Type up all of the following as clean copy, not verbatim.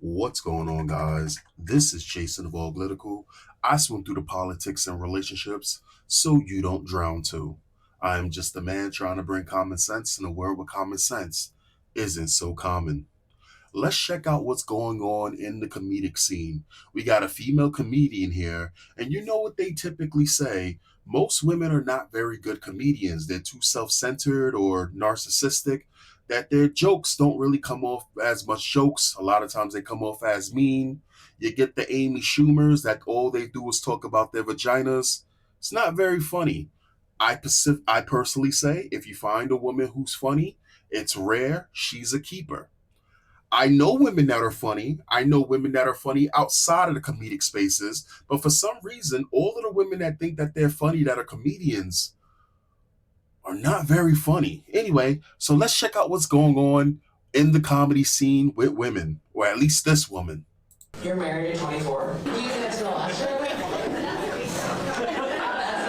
What's going on, guys? This is Jason of All Political. I swim through the politics and relationships so you don't drown too. I am just a man trying to bring common sense in a world where common sense isn't so common. Let's check out what's going on in the comedic scene. We got a female comedian here, and you know what they typically say. Most women are not very good comedians. They're too self centered or narcissistic, that their jokes don't really come off as much jokes. A lot of times they come off as mean. You get the Amy Schumers that all they do is talk about their vaginas. It's not very funny. I personally say if you find a woman who's funny, it's rare, she's a keeper. I know women that are funny. I know women that are funny outside of the comedic spaces, but for some reason, all of the women that think that they're funny that are comedians are not very funny. Anyway, so let's check out what's going on in the comedy scene with women, or at least this woman. You're married at 24. Do you think that's gonna last forever? That's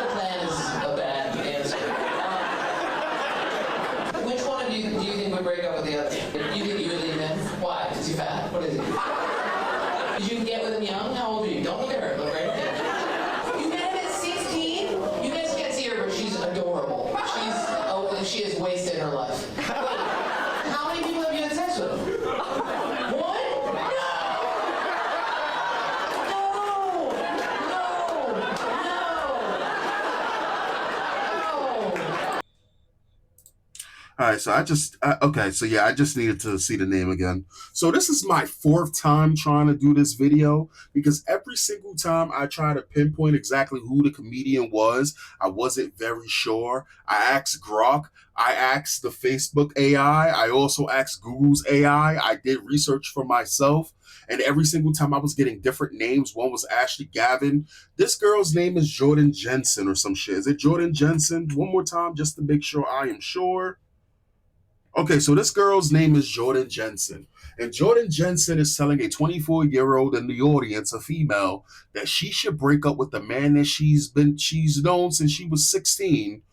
the plan is a bad answer. Which one of you do you think would break up with the other? You think you would leave him? Why? Is he fat? What is he? Did you get with him young? How old are you? Don't look at her. Look right at him. You met him at 16? You guys can't see her, but she's adorable. She is wasted her life. Wait, how many people have you had sex with? One? All right, so I just needed to see the name again. So this is my fourth time trying to do this video because every single time I try to pinpoint exactly who the comedian was, I wasn't very sure. I asked Grok, I asked the Facebook AI, I also asked Google's AI. I did research for myself, and every single time I was getting different names. One was Ashley Gavin. This girl's name is Jordan Jensen or some shit. Is it Jordan Jensen? One more time just to make sure I am sure. Okay, so this girl's name is Jordan Jensen. And Jordan Jensen is telling a 24-year-old in the audience, a female, that she should break up with the man that she's known since she was 16.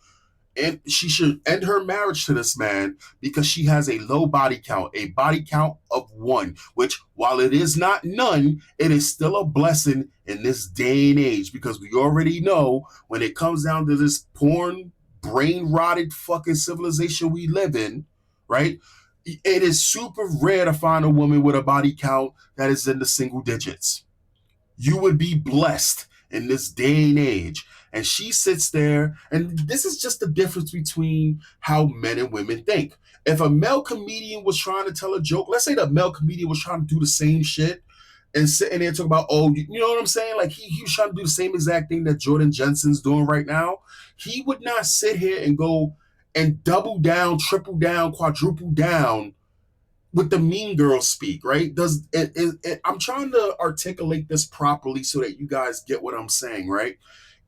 And she should end her marriage to this man because she has a low a body count of 1, which, while it is not none, it is still a blessing in this day and age because we already know when it comes down to this porn, brain rotted fucking civilization we live in, right? It is super rare to find a woman with a body count that is in the single digits. You would be blessed in this day and age. And she sits there, and this is just the difference between how men and women think. If a male comedian was trying to tell a joke, let's say the male comedian was trying to do the same shit and sitting there talking about, oh, you know what I'm saying? Like he was trying to do the same exact thing that Jordan Jensen's doing right now. He would not sit here and go and double down, triple down, quadruple down with the mean girl speak, right? I'm trying to articulate this properly so that you guys get what I'm saying, right?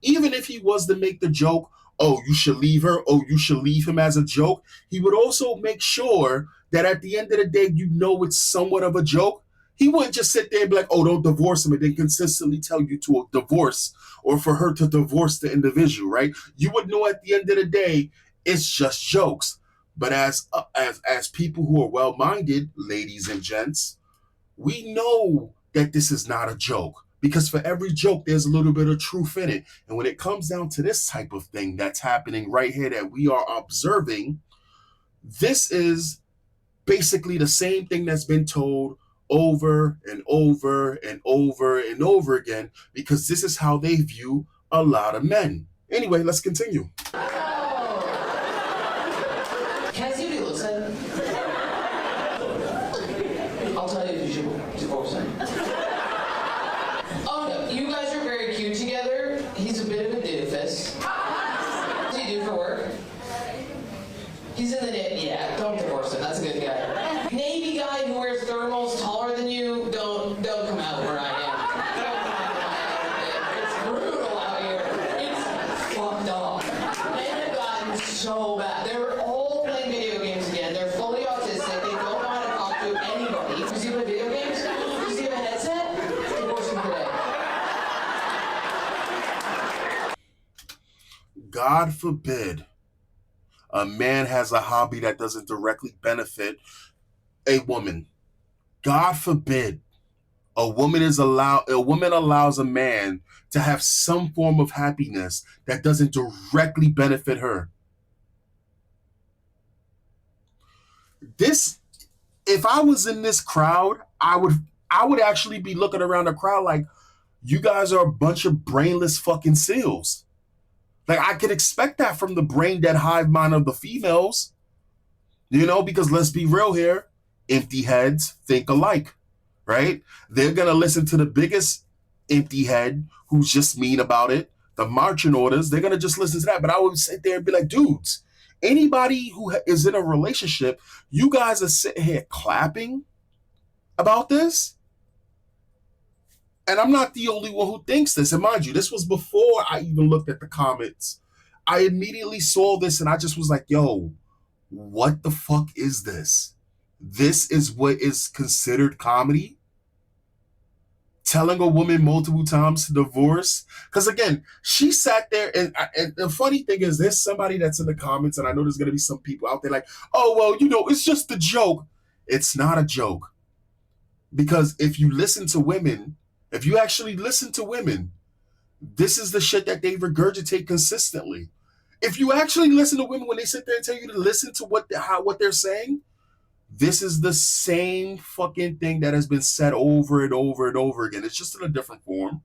Even if he was to make the joke, oh, you should leave her, oh, you should leave him as a joke, he would also make sure that at the end of the day, you know it's somewhat of a joke. He wouldn't just sit there and be like, oh, don't divorce him, and then consistently tell you to divorce or for her to divorce the individual, right? You would know at the end of the day, it's just jokes. But as people who are well-minded, ladies and gents, we know that this is not a joke because for every joke, there's a little bit of truth in it. And when it comes down to this type of thing that's happening right here that we are observing, this is basically the same thing that's been told over and over and over and over again because this is how they view a lot of men. Anyway, let's continue. Can I see what he looks like? I'll tell you if you should divorce him. Oh no, you guys are very cute together. He's a bit of a doofus. What does he do for work? He's in the Navy. Yeah, don't divorce him. That's a good guy. Navy guy who wears thermals taller than you, don't come out where I am. It's brutal out here. It's fucked up. Men have gotten so bad. They're all playing video games again. They're fully autistic. They don't know how to talk to anybody. You see play video games? You see have a headset? Divorce him today. God forbid a man has a hobby that doesn't directly benefit a woman. God forbid. A woman allows a man to have some form of happiness that doesn't directly benefit her. This If I was in this crowd, I would actually be looking around the crowd like, you guys are a bunch of brainless fucking seals. Like, I could expect that from the brain dead hive mind of the females, because let's be real here, empty heads think alike, right? They're gonna listen to the biggest empty head who's just mean about it, the marching orders. They're gonna just listen to that. But I would sit there and be like, dudes, anybody who is in a relationship, you guys are sitting here clapping about this. And I'm not the only one who thinks this. And mind you, this was before I even looked at the comments. I immediately saw this and I just was like, yo, what the fuck is this? This is what is considered comedy? Telling a woman multiple times to divorce? Because again, she sat there and the funny thing is, there's somebody that's in the comments, and I know there's going to be some people out there like, oh, well, it's just a joke. It's not a joke. Because if you actually listen to women, this is the shit that they regurgitate consistently. If you actually listen to women when they sit there and tell you to listen to what they're saying, this is the same fucking thing that has been said over and over and over again. It's just in a different form.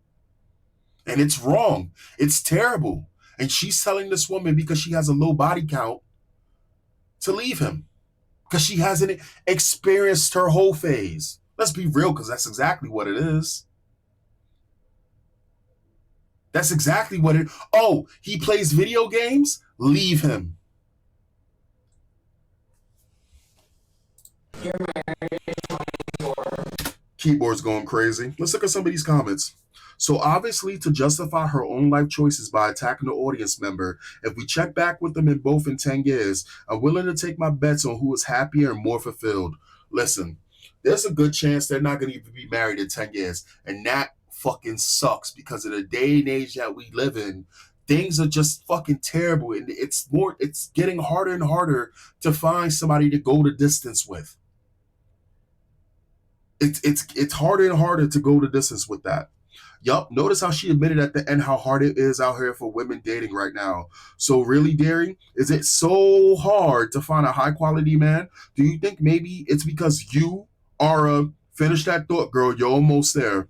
And it's wrong. It's terrible. And she's telling this woman, because she has a low body count, to leave him. Because she hasn't experienced her whole phase. Let's be real, because that's exactly what it is. That's exactly what it. Oh, he plays video games? Leave him. You're married at 24. Keyboard's going crazy. Let's look at some of these comments. So obviously, to justify her own life choices by attacking the audience member, if we check back with them in 10 years, I'm willing to take my bets on who is happier and more fulfilled. Listen, there's a good chance they're not going to even be married in 10 years. And that fucking sucks, because in the day and age that we live in, things are just fucking terrible. And it's getting harder and harder to find somebody to go the distance with. It's harder and harder to go the distance with that. Yup, notice how she admitted at the end how hard it is out here for women dating right now. So really, Derry, is it so hard to find a high quality man? Do you think maybe it's because you are finish that thought, girl, you're almost there.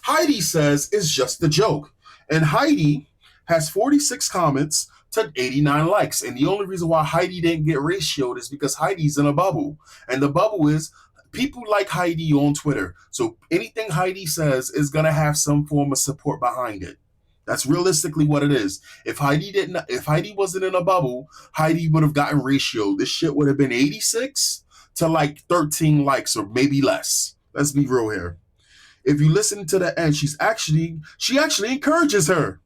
Heidi says it's just a joke. And Heidi has 46 comments to 89 likes. And the only reason why Heidi didn't get ratioed is because Heidi's in a bubble. And the bubble is people like Heidi on Twitter. So anything Heidi says is going to have some form of support behind it. That's realistically what it is. If Heidi wasn't in a bubble, Heidi would have gotten ratio. This shit would have been 86 to like 13 likes or maybe less. Let's be real here. If you listen to the end, she actually encourages her.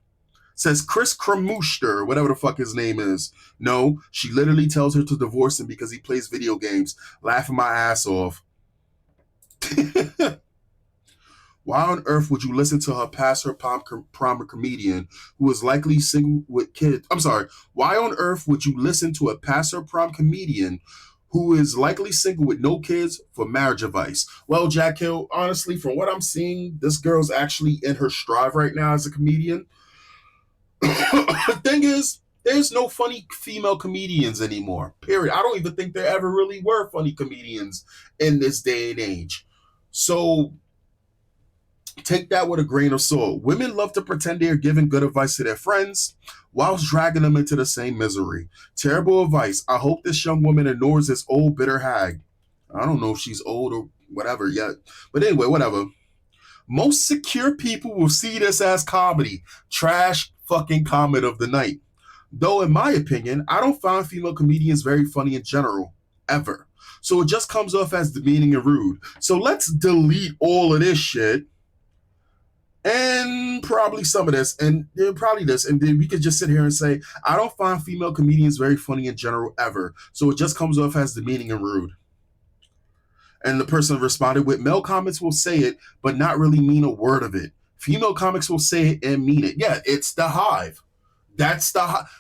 Says Chris Kramuster, whatever the fuck his name is. No, she literally tells her to divorce him because he plays video games. Laughing my ass off. Why on earth would you listen to her past her prom comedian who is likely single with kids? I'm sorry. Why on earth would you listen to a past her prom comedian who is likely single with no kids for marriage advice? Well, Jack Hill, honestly, from what I'm seeing, this girl's actually in her stride right now as a comedian. The thing is, there's no funny female comedians anymore, period. I don't even think there ever really were funny comedians in this day and age. So take that with a grain of salt. Women love to pretend they're giving good advice to their friends whilst dragging them into the same misery. Terrible advice. I hope this young woman ignores this old bitter hag. I don't know if she's old or whatever yet. But anyway, whatever. Most secure people will see this as comedy. Trash fucking comment of the night. Though, in my opinion, I don't find female comedians very funny in general. Ever. So it just comes off as demeaning and rude. So let's delete all of this shit. And probably some of this, and probably this, and then we could just sit here and say, I don't find female comedians very funny in general ever. So it just comes off as demeaning and rude. And the person responded with, male comics will say it, but not really mean a word of it. Female comics will say it and mean it. Yeah, it's the Hive. That's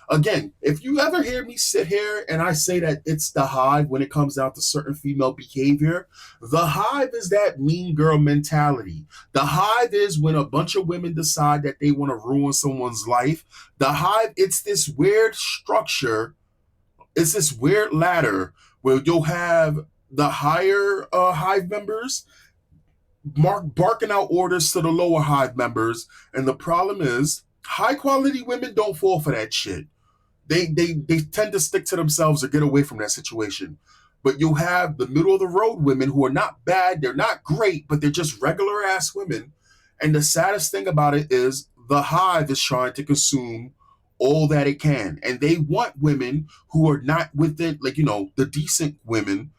again, if you ever hear me sit here and I say that it's the Hive when it comes down to certain female behavior, the Hive is that mean girl mentality. The Hive is when a bunch of women decide that they want to ruin someone's life. The Hive, it's this weird structure, it's this weird ladder where you'll have the higher Hive members barking out orders to the lower Hive members, and the problem is high quality women don't fall for that shit. They tend to stick to themselves or get away from that situation. But you have the middle of the road women who are not bad, they're not great, but they're just regular ass women. And the saddest thing about it is the Hive is trying to consume all that it can. And they want women who are not with it, like, the decent women,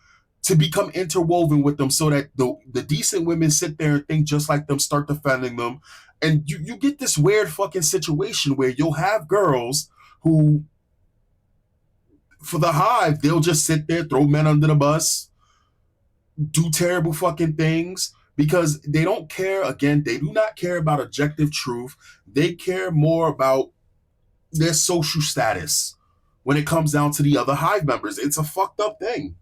to become interwoven with them so that the decent women sit there and think just like them, start defending them. And you get this weird fucking situation where you'll have girls who, for the Hive, they'll just sit there, throw men under the bus, do terrible fucking things because they don't care. Again, they do not care about objective truth. They care more about their social status when it comes down to the other Hive members. It's a fucked up thing.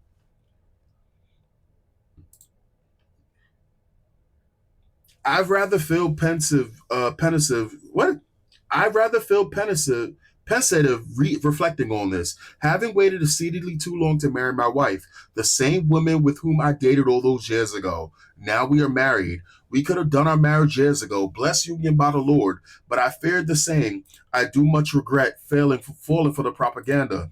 I'd rather feel pensive. What? I'd rather feel pensive reflecting on this. Having waited exceedingly too long to marry my wife, the same woman with whom I dated all those years ago. Now we are married. We could have done our marriage years ago. Bless union by the Lord. But I feared the same. I do much regret falling for the propaganda.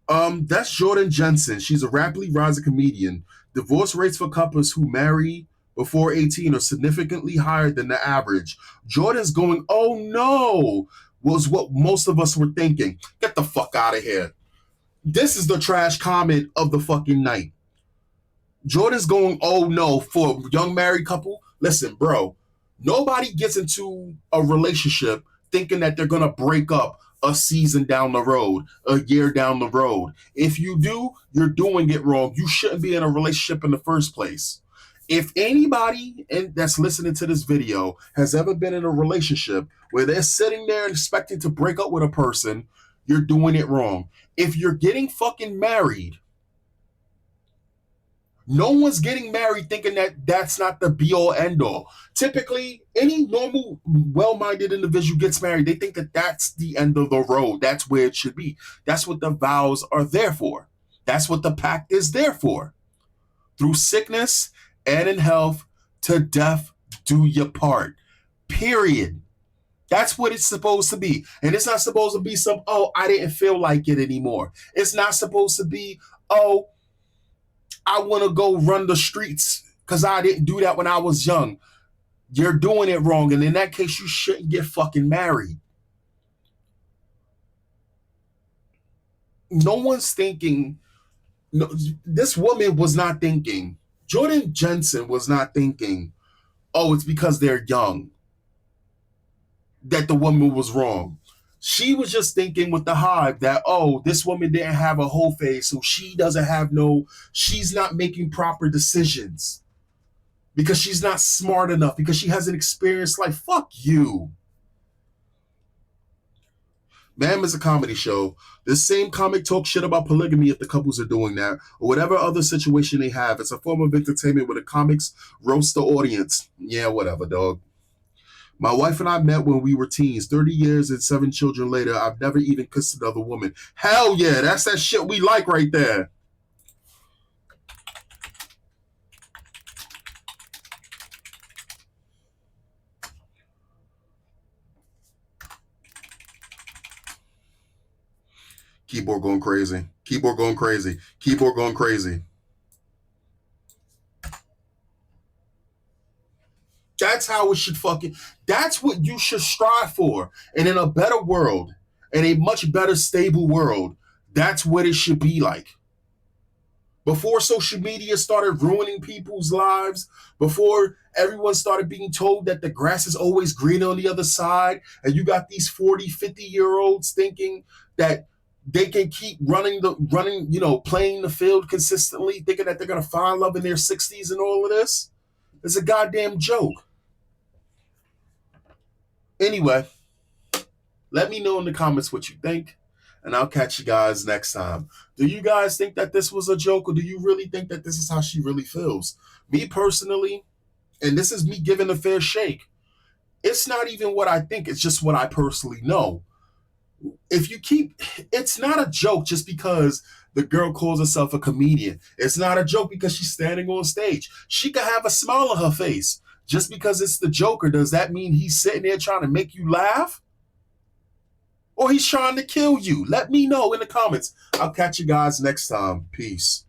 That's Jordan Jensen. She's a rapidly rising comedian. Divorce rates for couples who marry before 18 are significantly higher than the average. Jordan's going, oh no, was what most of us were thinking. Get the fuck out of here. This is the trash comment of the fucking night. Jordan's going, oh no, for a young married couple. Listen, bro, nobody gets into a relationship thinking that they're going to break up a season down the road, a year down the road. If you do, you're doing it wrong. You shouldn't be in a relationship in the first place. If anybody that's listening to this video has ever been in a relationship where they're sitting there expecting to break up with a person, you're doing it wrong. If you're getting fucking married, no one's getting married thinking that that's not the be all end all. Typically, any normal, well minded individual gets married, they think that that's the end of the road. That's where it should be. That's what the vows are there for. That's what the pact is there for. Through sickness and in health, to death do your part. Period. That's what it's supposed to be. And it's not supposed to be some, oh, I didn't feel like it anymore. It's not supposed to be, oh, I want to go run the streets because I didn't do that when I was young. You're doing it wrong. And in that case, you shouldn't get fucking married. No one's thinking, no, this woman was not thinking, Jordan Jensen was not thinking, oh, it's because they're young that the woman was wrong. She was just thinking with the Hive that, oh, this woman didn't have a whole face, so she's not making proper decisions because she's not smart enough, because she hasn't experienced life. Fuck you. Ma'am is a comedy show. This same comic talks shit about polygamy if the couples are doing that, or whatever other situation they have. It's a form of entertainment where the comics roast the audience. Yeah, whatever, dog. My wife and I met when we were teens. 30 years and 7 children later, I've never even kissed another woman. Hell yeah, that's that shit we like right there. Keyboard going crazy. Keyboard going crazy. Keyboard going crazy. That's how it should that's what you should strive for. And in a better world, in a much better stable world, that's what it should be like. Before social media started ruining people's lives, before everyone started being told that the grass is always greener on the other side, and you got these 40, 50-year-olds thinking that they can keep playing the field consistently, thinking that they're going to find love in their 60s and all of this. It's a goddamn joke. Anyway, let me know in the comments what you think, and I'll catch you guys next time. Do you guys think that this was a joke, or do you really think that this is how she really feels? Me personally, and this is me giving a fair shake, it's not even what I think, it's just what I personally know. If you keep, it's not a joke just because the girl calls herself a comedian. It's not a joke because she's standing on stage. She could have a smile on her face. Just because it's the Joker, does that mean he's sitting there trying to make you laugh? Or he's trying to kill you? Let me know in the comments. I'll catch you guys next time. Peace.